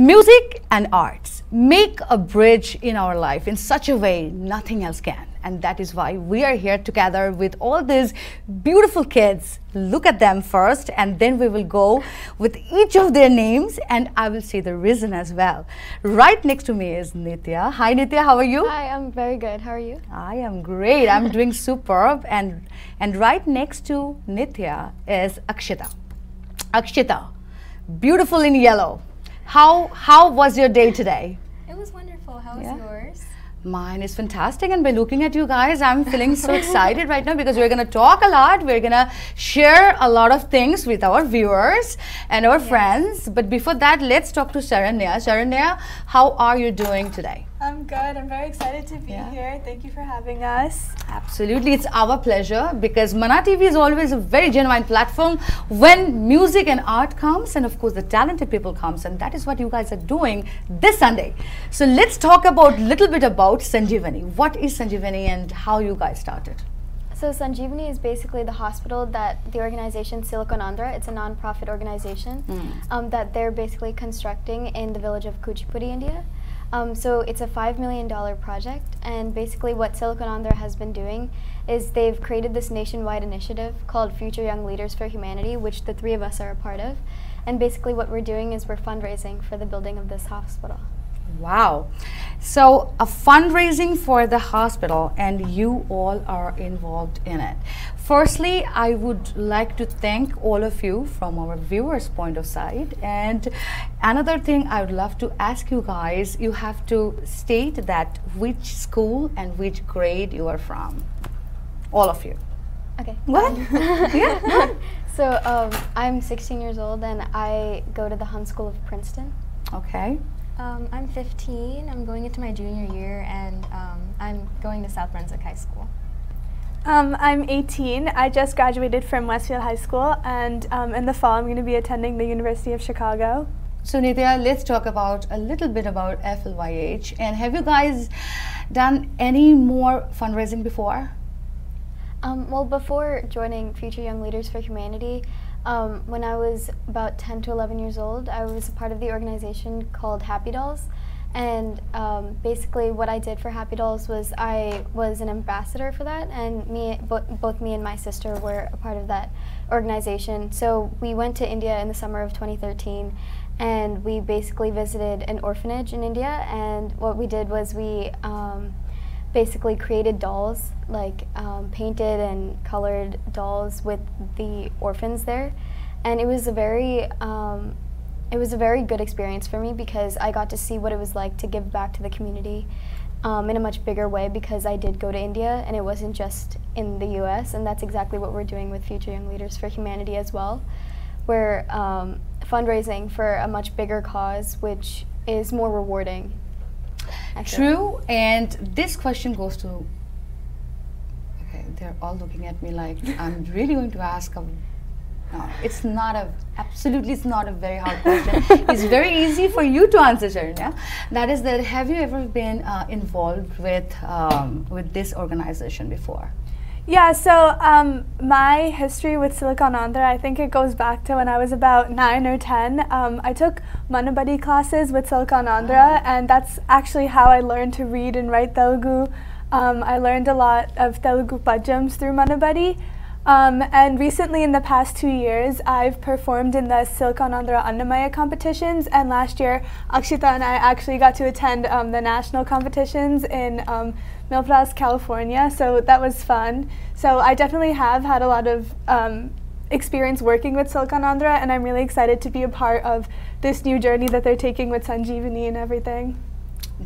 Music and arts make a bridge in our life in such a way nothing else can. And that is why we are here together with all these beautiful kids. Look at them first, and then we will go with each of their names, and I will say the reason as well. Right next to me is Nitya. Hi Nitya, how are you? Hi, I'm very good. How are you? I am great. I'm doing superb. And right next to Nitya is Akshita. Akshita, beautiful in yellow. How was your day today? It was wonderful. How was yours? Mine is fantastic, and by looking at you guys, I'm feeling so excited right now because we're going to talk a lot. We're going to share a lot of things with our viewers and our friends. But before that, let's talk to Sharanya. Sharanya, how are you doing today? I'm good. I'm very excited to be here. Thank you for having us. Absolutely. It's our pleasure because Mana TV is always a very genuine platform when music and art comes, and of course the talented people comes, and that is what you guys are doing this Sunday. So let's talk about little bit about Sanjivani. What is Sanjivani and how you guys started? So Sanjivani is basically the hospital that the organization Silicon Andhra, it's a non-profit organization that they're basically constructing in the village of Kuchipudi, India. So it's a $5 million project, and basically what Silicon Andhra has been doing is they've created this nationwide initiative called Future Young Leaders for Humanity, which the three of us are a part of. And basically what we're doing is we're fundraising for the building of this hospital. Wow. So a fundraising for the hospital, and you all are involved in it. Firstly, I would like to thank all of you from our viewers' point of sight. And another thing I would love to ask you guys, you have to state that which school and which grade you are from. All of you. Okay. What? Yeah. So I'm 16 years old and I go to the Hun School of Princeton. Okay. I'm 15, I'm going into my junior year, and I'm going to South Brunswick High School. I'm 18. I just graduated from Westfield High School, and in the fall I'm going to be attending the University of Chicago. So Nitya, let's talk about a little bit about FLYH. And have you guys done any more fundraising before? Well, before joining Future Young Leaders for Humanity, when I was about 10 to 11 years old, I was a part of the organization called Happy Dolls. And basically what I did for Happy Dolls was I was an ambassador for that, and both me and my sister were a part of that organization. So we went to India in the summer of 2013, and we basically visited an orphanage in India, and what we did was we basically created dolls, like painted and colored dolls with the orphans there, and it was a very good experience for me because I got to see what it was like to give back to the community in a much bigger way, because I did go to India and it wasn't just in the US, and that's exactly what we're doing with Future Young Leaders for Humanity as well. We're fundraising for a much bigger cause, which is more rewarding. True, and this question goes to, okay, they're all looking at me like I'm really going to ask a, no, it's not a, absolutely it's not a very hard question. It's very easy for you to answer, Sharanya. That is that, have you ever been involved with this organization before? Yeah, so my history with Silicon Andhra, I think it goes back to when I was about 9 or 10. I took Manabadi classes with Silicon Andhra, and that's actually how I learned to read and write Telugu. I learned a lot of Telugu pajams through Manabadi. And recently, in the past 2 years, I've performed in the Silicon Andhra Annamaya competitions, and last year Akshita and I actually got to attend the national competitions in Milpitas, California, so that was fun. So I definitely have had a lot of experience working with Silicon Andhra, and I'm really excited to be a part of this new journey that they're taking with Sanjivani and everything.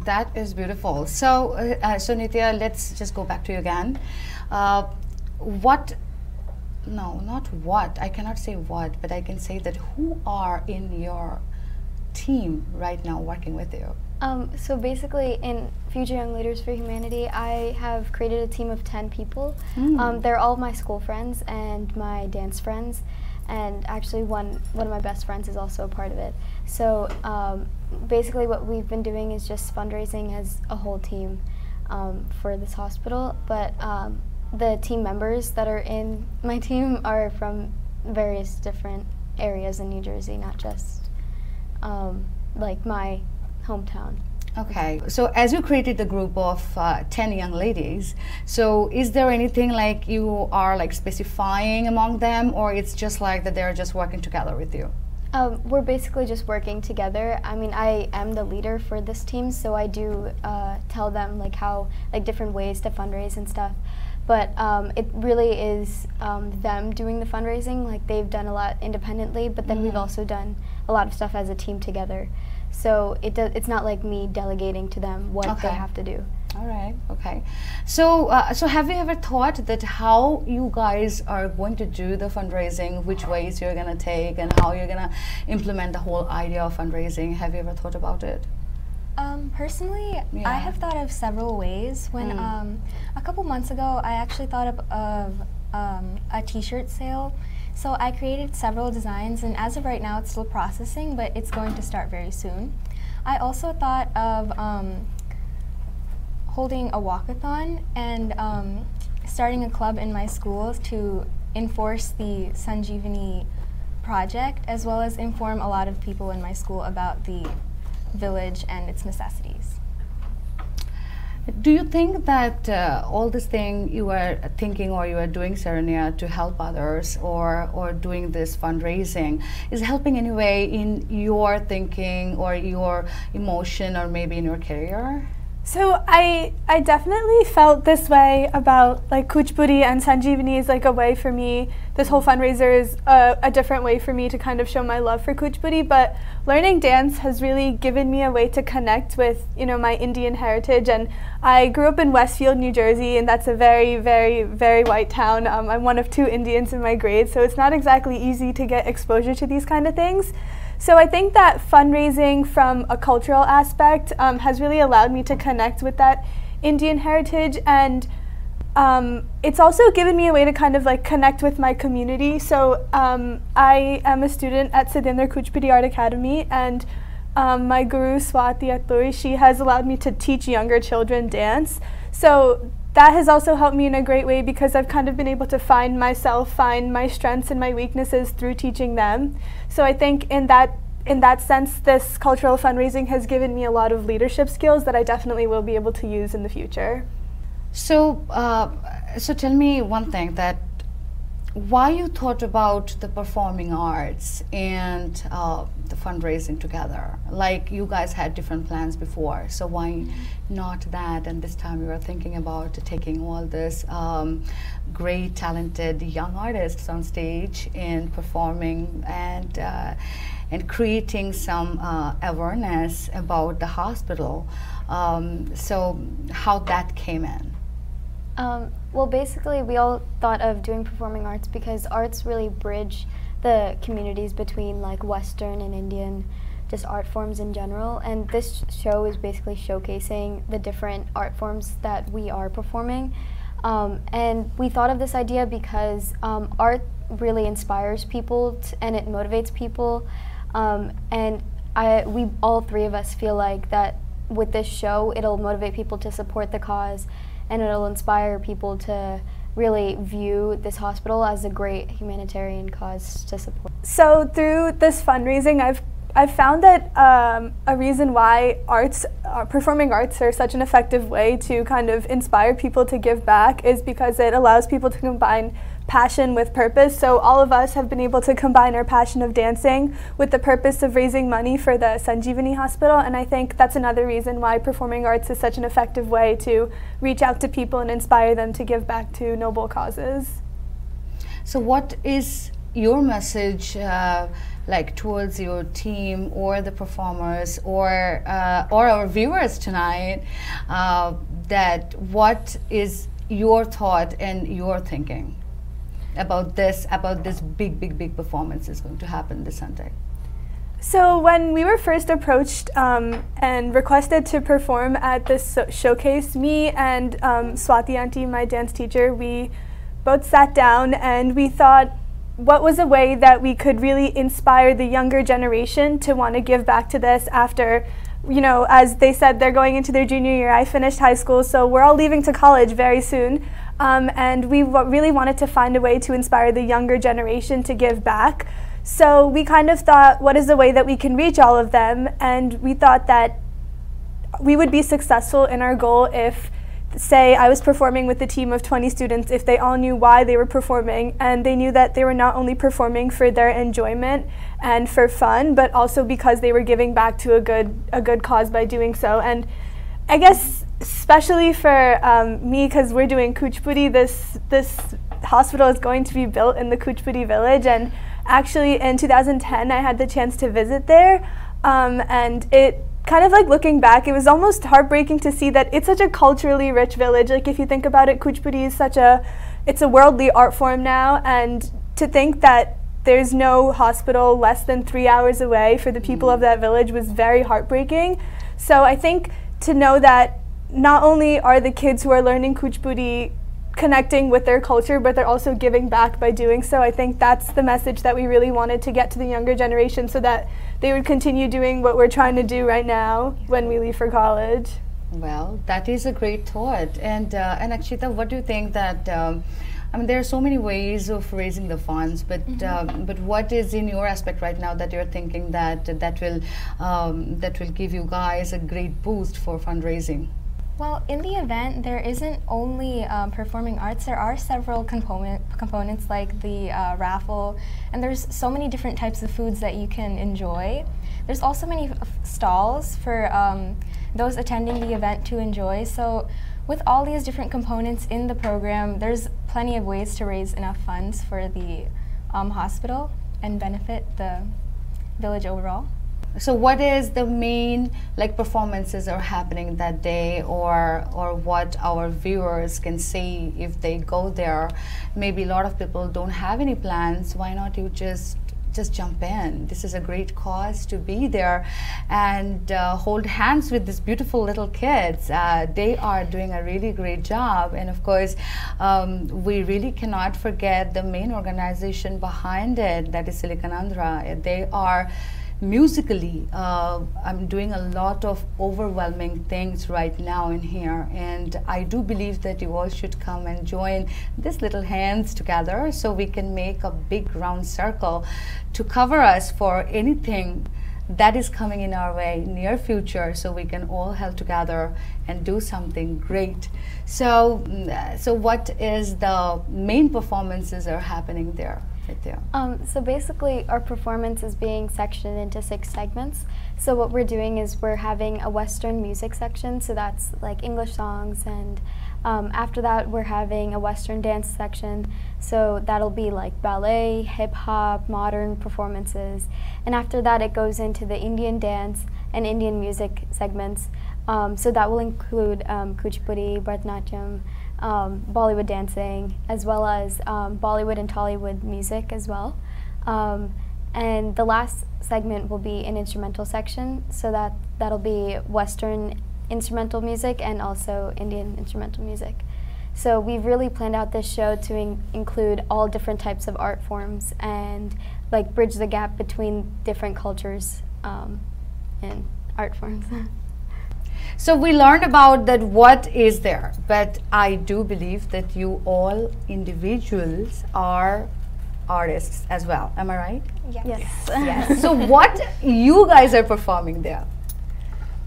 That is beautiful. So, so Nitya, let's just go back to you again. No, not what. I cannot say what, but I can say that who are in your team right now working with you? So basically in Future Young Leaders for Humanity, I have created a team of 10 people. They're all my school friends and my dance friends, and actually one of my best friends is also a part of it. So basically what we've been doing is just fundraising as a whole team for this hospital, but the team members that are in my team are from various different areas in New Jersey, not just like my hometown. Okay, so as you created the group of 10 young ladies, so is there anything like you are like specifying among them, or it's just like that they're just working together with you? We're basically just working together. I mean, I am the leader for this team, so I do tell them like how, like different ways to fundraise and stuff. But it really is them doing the fundraising. Like they've done a lot independently, but then we've also done a lot of stuff as a team together. So it's not like me delegating to them what they have to do. All right. Okay. So, so have you ever thought that how you guys are going to do the fundraising, which ways you're going to take, and how you're going to implement the whole idea of fundraising? Have you ever thought about it? Personally, Yeah. I have thought of several ways. When a couple months ago, I actually thought of a T-shirt sale. So I created several designs, and as of right now, it's still processing, but it's going to start very soon. I also thought of holding a walkathon and starting a club in my school to enforce the Sanjivani project, as well as inform a lot of people in my school about the village and its necessities. Do you think that all this thing you are thinking or you are doing, Serenia, to help others or doing this fundraising is helping any way in your thinking or your emotion or maybe in your career? So I definitely felt this way about like Kuchipudi and Sanjivani is like a way for me, this whole fundraiser is a different way for me to kind of show my love for Kuchipudi, but learning dance has really given me a way to connect with, you know, my Indian heritage. And I grew up in Westfield, New Jersey, and that's a very, very, very white town. I'm one of 2 Indians in my grade, so it's not exactly easy to get exposure to these kind of things. So I think that fundraising from a cultural aspect has really allowed me to connect with that Indian heritage, and it's also given me a way to kind of like connect with my community. So I am a student at Sidendra Kuchipudi Art Academy, and my guru Swati Aturi, she has allowed me to teach younger children dance. So that has also helped me in a great way because I've kind of been able to find myself, find my strengths and my weaknesses through teaching them. So I think in that sense, this cultural fundraising has given me a lot of leadership skills that I definitely will be able to use in the future. So, so tell me one thing, that why you thought about the performing arts and the fundraising together? Like you guys had different plans before, so why not that? And this time you were thinking about taking all this great, talented young artists on stage and performing and creating some awareness about the hospital. So how that came in? Well, basically, we all thought of doing performing arts because arts really bridge the communities between like Western and Indian, just art forms in general. And this show is basically showcasing the different art forms that we are performing. And we thought of this idea because art really inspires people and it motivates people. And we all 3 of us feel like that with this show, it'll motivate people to support the cause, and it'll inspire people to really view this hospital as a great humanitarian cause to support. So through this fundraising, I've found that a reason why performing arts are such an effective way to kind of inspire people to give back is because it allows people to combine passion with purpose. So all of us have been able to combine our passion of dancing with the purpose of raising money for the Sanjivani Hospital, and I think that's another reason why performing arts is such an effective way to reach out to people and inspire them to give back to noble causes. So what is your message like towards your team or the performers or our viewers tonight, that what is your thought and your thinking about this big performance is going to happen this Sunday? So when we were first approached and requested to perform at this showcase, me and Swati Auntie, my dance teacher, we both sat down and we thought, what was a way that we could really inspire the younger generation to want to give back to this after, you know, as they said, they're going into their junior year. I finished high school, so we're all leaving to college very soon. And we really wanted to find a way to inspire the younger generation to give back. So we kind of thought, what is the way that we can reach all of them? And we thought that we would be successful in our goal if, say, I was performing with a team of 20 students, if they all knew why they were performing, and they knew that they were not only performing for their enjoyment and for fun, but also because they were giving back to a good cause by doing so. And I guess especially for me, because we're doing Kuchipudi, this hospital is going to be built in the Kuchipudi village, and actually in 2010 I had the chance to visit there, and it kind of like looking back, it was almost heartbreaking to see that it's such a culturally rich village. Like if you think about it, Kuchipudi is it's a worldly art form now, and to think that there's no hospital less than 3 hours away for the people of that village was very heartbreaking. So I think to know that not only are the kids who are learning Kuchipudi connecting with their culture, but they're also giving back by doing so. I think that's the message that we really wanted to get to the younger generation, so that they would continue doing what we're trying to do right now when we leave for college. Well, that is a great thought. And Akshita, what do you think that, I mean, there are so many ways of raising the funds, but but what is in your aspect right now that you're thinking that will give you guys a great boost for fundraising? Well, in the event, there isn't only performing arts. There are several components like the raffle, and there's so many different types of foods that you can enjoy. There's also many stalls for those attending the event to enjoy. So with all these different components in the program, there's plenty of ways to raise enough funds for the hospital and benefit the village overall. So what is the main performances are happening that day, or what our viewers can see if they go there? Maybe a lot of people don't have any plans. Why not you just jump in? This is a great cause to be there and hold hands with these beautiful little kids. They are doing a really great job, and of course we really cannot forget the main organization behind it, that is Silicon Andhra. They are musically I'm doing a lot of overwhelming things right now in here, and I do believe that you all should come and join these little hands together so we can make a big round circle to cover us for anything that is coming in our way near future, so we can all help together and do something great. So what is the main performances are happening there? Right there. So basically our performance is being sectioned into 6 segments. So what we're doing is we're having a Western music section, so that's like English songs, and after that we're having a Western dance section, so that'll be like ballet, hip-hop, modern performances, and after that it goes into the Indian dance and Indian music segments, so that will include Kuchipudi, Bharatanatyam, Bollywood dancing, as well as Bollywood and Tollywood music as well. And the last segment will be an instrumental section, so that'll be Western instrumental music and also Indian instrumental music. So we've really planned out this show to include all different types of art forms and bridge the gap between different cultures and art forms. So we learned about that what is there, but I do believe that you all individuals are artists as well. Am I right? Yes. Yes. So what you guys are performing there?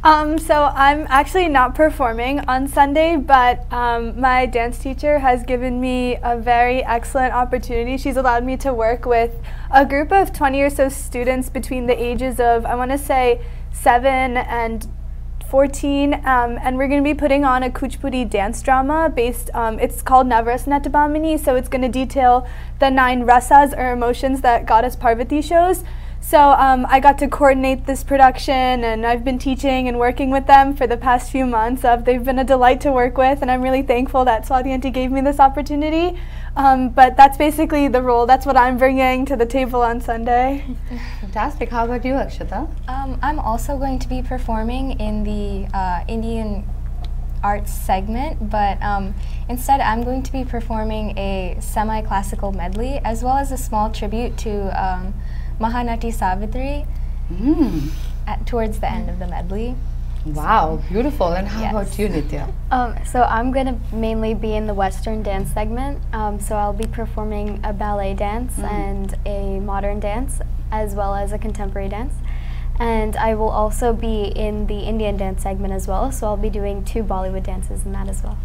So I'm actually not performing on Sunday, but my dance teacher has given me a very excellent opportunity. She's allowed me to work with a group of 20 or so students between the ages of, I want to say, 7 and 14, and we're going to be putting on a Kuchipudi dance drama based, it's called Navrasana Tabamini, so it's going to detail the 9 rasas or emotions that Goddess Parvati shows. So I got to coordinate this production, and I've been teaching and working with them for the past few months. They've been a delight to work with, and I'm really thankful that Swati Aunty gave me this opportunity. But that's basically the role. That's what I'm bringing to the table on Sunday. Fantastic. How about you, Akshita? I'm also going to be performing in the Indian arts segment, but instead I'm going to be performing a semi-classical medley as well as a small tribute to Mahanati Savitri towards the end of the medley. Wow, beautiful. And how about you, Nitya? So I'm going to mainly be in the Western dance segment. So I'll be performing a ballet dance and a modern dance, as well as a contemporary dance. And I will also be in the Indian dance segment as well. So I'll be doing 2 Bollywood dances in that as well.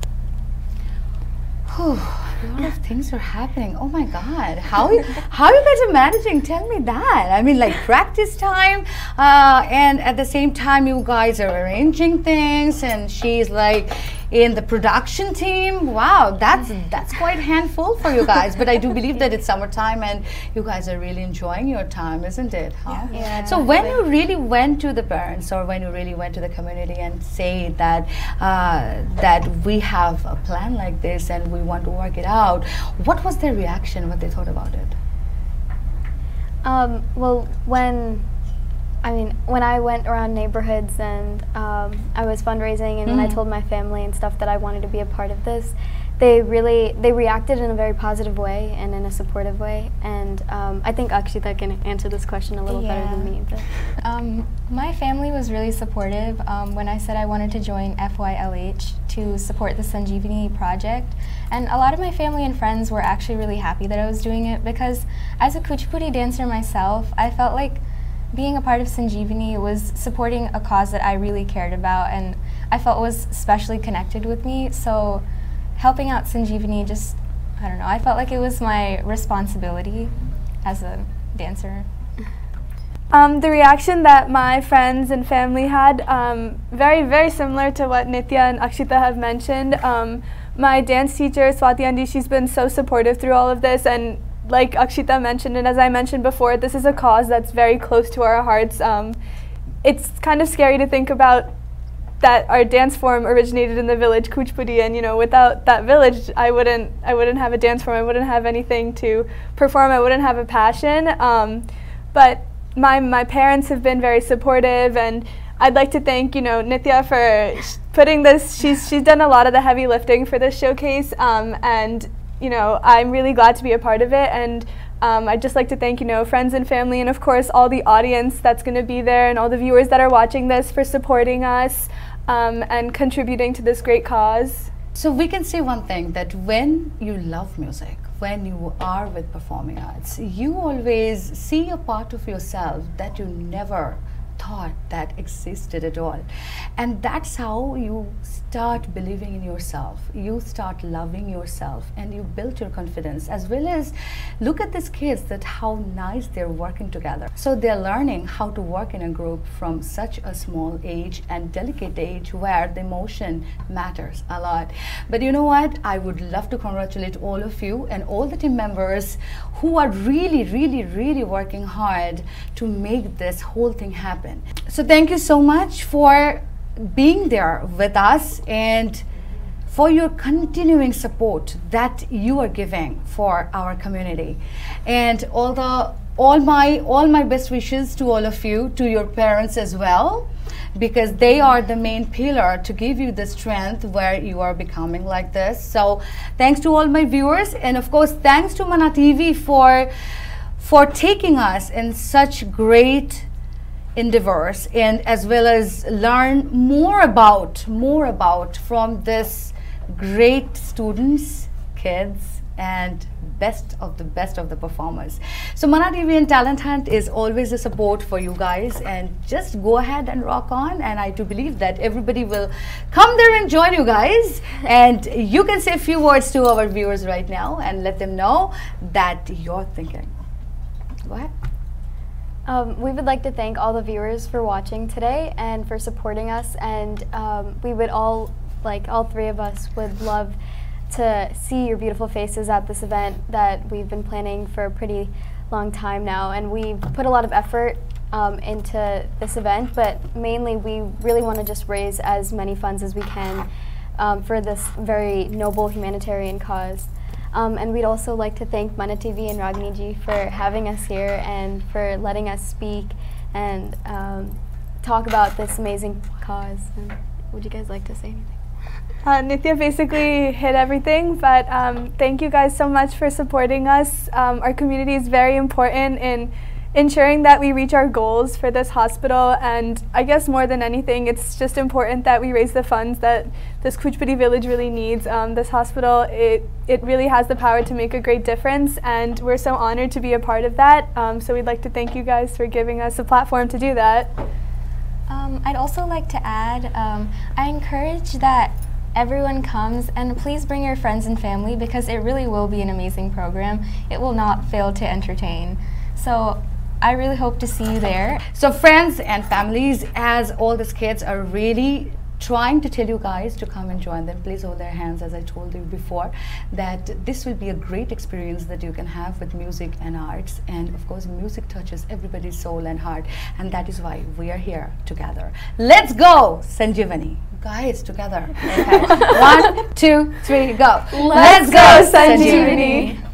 Whew, a lot of things are happening. Oh my God, how you guys are managing? Tell me that. I mean, like practice time, and at the same time, you guys are arranging things, and she's like in the production team. Wow, that's quite a handful for you guys. But I do believe that it's summertime, and you guys are really enjoying your time, isn't it? Huh? Yeah. So when you really went to the parents, or when you really went to the community and say that that we have a plan like this and we want to work it out, what was their reaction? What they thought about it? Well, when I went around neighborhoods and I was fundraising, and when I told my family and stuff that I wanted to be a part of this, they reacted in a very positive way and in a supportive way. And I think Akshita can answer this question a little better than me. But. My family was really supportive when I said I wanted to join FYLH to support the Sanjivani project. And a lot of my family and friends were actually really happy that I was doing it, because as a Kuchipudi dancer myself, I felt like being a part of Sanjivani was supporting a cause that I really cared about and I felt was especially connected with me. So helping out Sanjivani, just, I don't know, I felt like it was my responsibility as a dancer. The reaction that my friends and family had, very, very similar to what Nitya and Akshita have mentioned. My dance teacher, Swati Andi, she's been so supportive through all of this, and like Akshita mentioned, and as I mentioned before, this is a cause that's very close to our hearts. It's kind of scary to think about that our dance form originated in the village Kuchipudi, and without that village, I wouldn't have a dance form. I wouldn't have anything to perform. I wouldn't have a passion. But my parents have been very supportive, and I'd like to thank Nitya for putting this. She's done a lot of the heavy lifting for this showcase, and I'm really glad to be a part of it. And I'd just like to thank friends and family, and of course all the audience that's going to be there, and all the viewers that are watching this for supporting us and contributing to this great cause. So we can say one thing, that when you love music, when you are with performing arts, you always see a part of yourself that you never thought that existed at all. And that's how you start believing in yourself, you start loving yourself, and you build your confidence, as well as look at these kids, that how nice they're working together. So they're learning how to work in a group from such a small age and delicate age, where the emotion matters a lot. But you know what, I would love to congratulate all of you and all the team members who are really working hard to make this whole thing happen. So thank you so much for being there with us, and for your continuing support that you are giving for our community. And all my best wishes to all of you, to your parents as well, because they are the main pillar to give you the strength where you are becoming like this. So thanks to all my viewers, and of course thanks to Mana TV for taking us in such great endeavors, and as well as learn more about from this great students, kids, and best of the performers. So Mana TV and Talent Hunt is always a support for you guys, and just go ahead and rock on, and I do believe that everybody will come there and join you guys. And you can say a few words to our viewers right now and let them know that you're thinking. Go ahead. We would like to thank all the viewers for watching today and for supporting us, and we would all three of us would love to see your beautiful faces at this event that we've been planning for a pretty long time now, and we've put a lot of effort into this event, but mainly we really want to just raise as many funds as we can for this very noble humanitarian cause. And we'd also like to thank Mana TV and Ragini ji for having us here and for letting us speak and talk about this amazing cause. And would you guys like to say anything? Nitya basically hit everything, but thank you guys so much for supporting us. Our community is very important in ensuring that we reach our goals for this hospital. And I guess more than anything, it's just important that we raise the funds that this Kuchpudi village really needs. This hospital, it really has the power to make a great difference, and we're so honored to be a part of that. So we'd like to thank you guys for giving us a platform to do that. I'd also like to add, I encourage that everyone comes, and please bring your friends and family, because it really will be an amazing program. It will not fail to entertain. So I really hope to see you there. So friends and families, as all these kids are really trying to tell you guys to come and join them, please hold their hands, as I told you before, that this will be a great experience that you can have with music and arts. And of course, music touches everybody's soul and heart, and that is why we are here together. Let's go, Sanjivani. Guys, together. Okay. 1, 2, 3, go. Let's go, Sanjivani.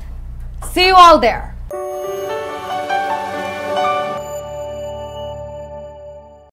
See you all there.